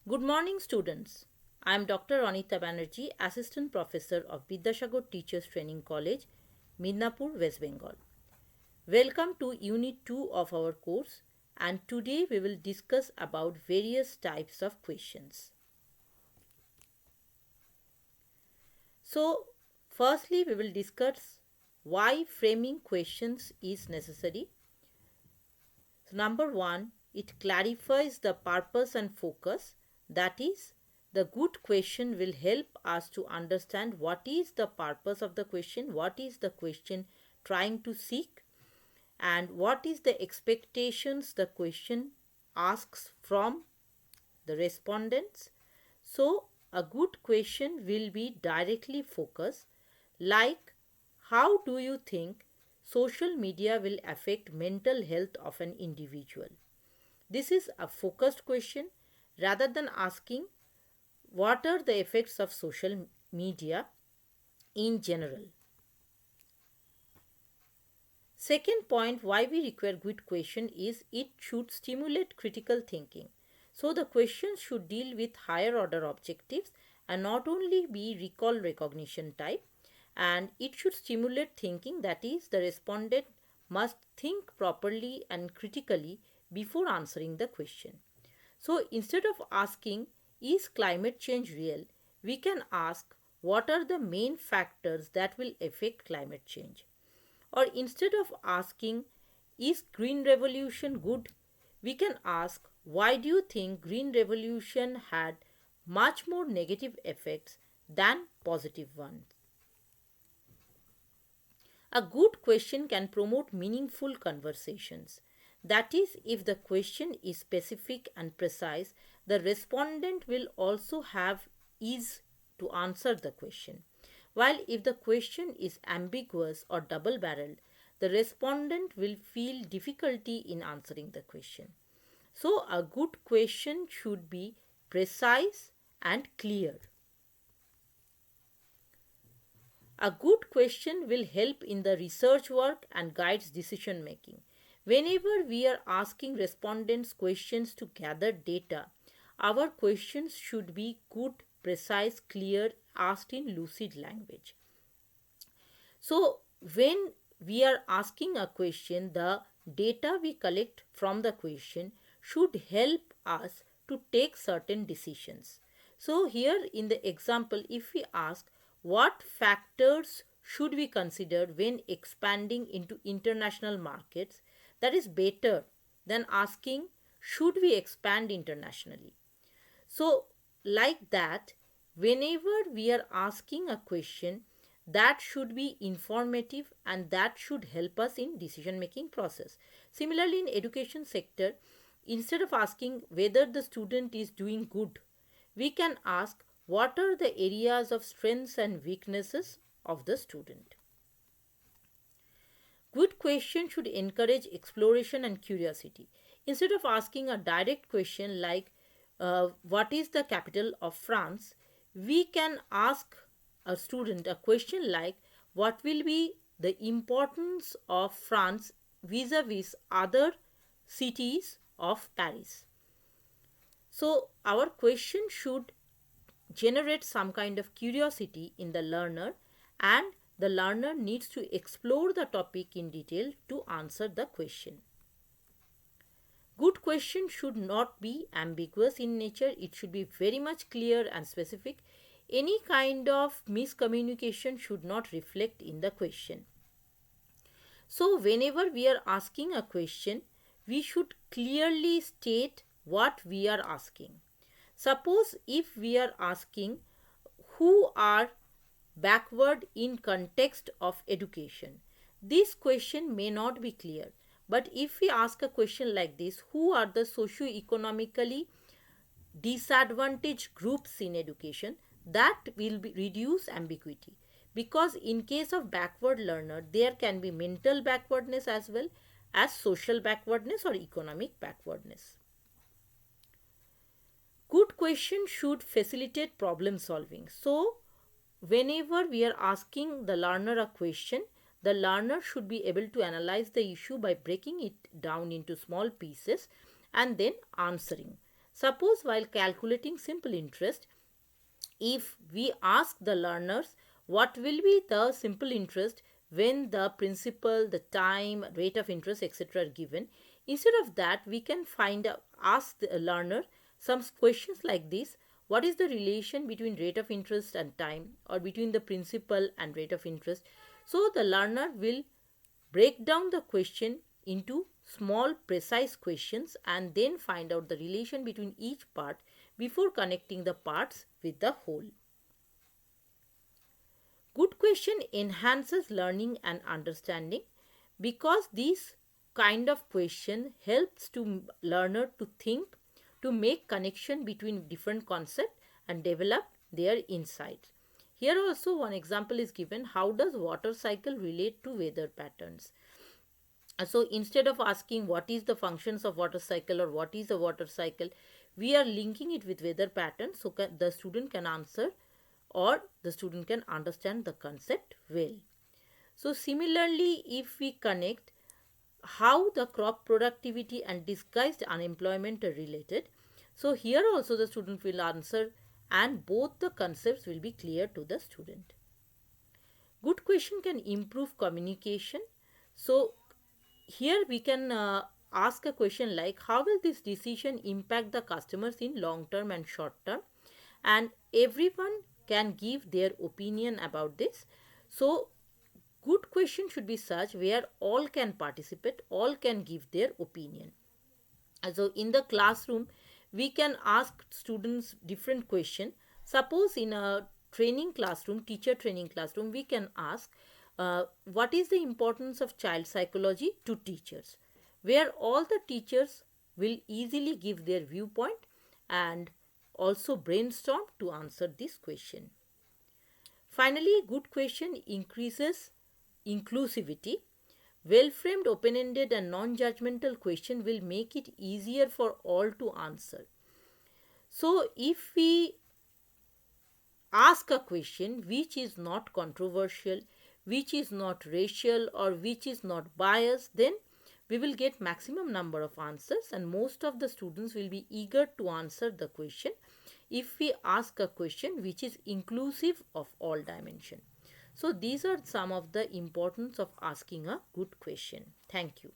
Good morning, students. I am Dr. Anita Banerjee, Assistant Professor of Vidyasagar Teachers Training College, Midnapur, West Bengal. Welcome to Unit 2 of our course, and today we will discuss about various types of questions. So, firstly, we will discuss why framing questions is necessary. So, number one, it clarifies the purpose and focus. That is, the good question will help us to understand what is the purpose of the question, what is the question trying to seek, and what is the expectations the question asks from the respondents. So, a good question will be directly focused, like how do you think social media will affect mental health of an individual? This is a focused question rather than asking what are the effects of social media in general. Second point why we require good question is it should stimulate critical thinking. So the questions should deal with higher order objectives and not only be recall recognition type, and it should stimulate thinking, that is the respondent must think properly and critically before answering the question. So instead of asking, is climate change real? We can ask, what are the main factors that will affect climate change? Or instead of asking, is green revolution good? We can ask, why do you think green revolution had much more negative effects than positive ones? A good question can promote meaningful conversations. That is, if the question is specific and precise, the respondent will also have ease to answer the question. While if the question is ambiguous or double barreled, the respondent will feel difficulty in answering the question. So, a good question should be precise and clear. A good question will help in the research work and guides decision making. Whenever we are asking respondents questions to gather data, our questions should be good, precise, clear, asked in lucid language. So, when we are asking a question, the data we collect from the question should help us to take certain decisions. So, here in the example, if we ask what factors should we consider when expanding into international markets, that is better than asking should we expand internationally. So, like that, whenever we are asking a question, that should be informative and that should help us in decision making process. Similarly, in education sector, instead of asking whether the student is doing good, we can ask what are the areas of strengths and weaknesses of the student. Good question should encourage exploration and curiosity. Instead of asking a direct question like, what is the capital of France? We can ask a student a question like, what will be the importance of France vis a vis other cities of Paris? So, our question should generate some kind of curiosity in the learner, and the learner needs to explore the topic in detail to answer the question. Good question should not be ambiguous in nature, it should be very much clear and specific. Any kind of miscommunication should not reflect in the question. So, whenever we are asking a question, we should clearly state what we are asking. Suppose if we are asking who are backward in context of education, this question may not be clear. But if we ask a question like this, who are the socio-economically disadvantaged groups in education, that will reduce ambiguity, because in case of backward learner there can be mental backwardness as well as social backwardness or economic backwardness. Good question should facilitate problem solving. So whenever we are asking the learner a question, the learner should be able to analyze the issue by breaking it down into small pieces and then answering. Suppose while calculating simple interest, if we ask the learners what will be the simple interest when the principal, the time, rate of interest, etc. are given, instead of that we can ask the learner some questions like this: what is the relation between rate of interest and time, or between the principal and rate of interest? So the learner will break down the question into small precise questions and then find out the relation between each part before connecting the parts with the whole. Good question enhances learning and understanding because this kind of question helps to learner to think, to make connection between different concepts and develop their insights. Here also one example is given: how does water cycle relate to weather patterns? So instead of asking what is the functions of water cycle or what is a water cycle, we are linking it with weather patterns, so the student can answer or the student can understand the concept well. So similarly, if we connect how the crop productivity and disguised unemployment are related, so here also the student will answer and both the concepts will be clear to the student. Good question can improve communication. So here we can ask a question like, how will this decision impact the customers in long term and short term? And everyone can give their opinion about this. So good question should be such where all can participate, all can give their opinion. So in the classroom we can ask students different question. Suppose in a training classroom, teacher training classroom, we can ask what is the importance of child psychology to teachers, where all the teachers will easily give their viewpoint and also brainstorm to answer this question. Finally, good question increases inclusivity. Well-framed, open-ended and non-judgmental question will make it easier for all to answer. So if we ask a question which is not controversial, which is not racial or which is not biased, then we will get maximum number of answers and most of the students will be eager to answer the question if we ask a question which is inclusive of all dimension. So these are some of the importance of asking a good question. Thank you.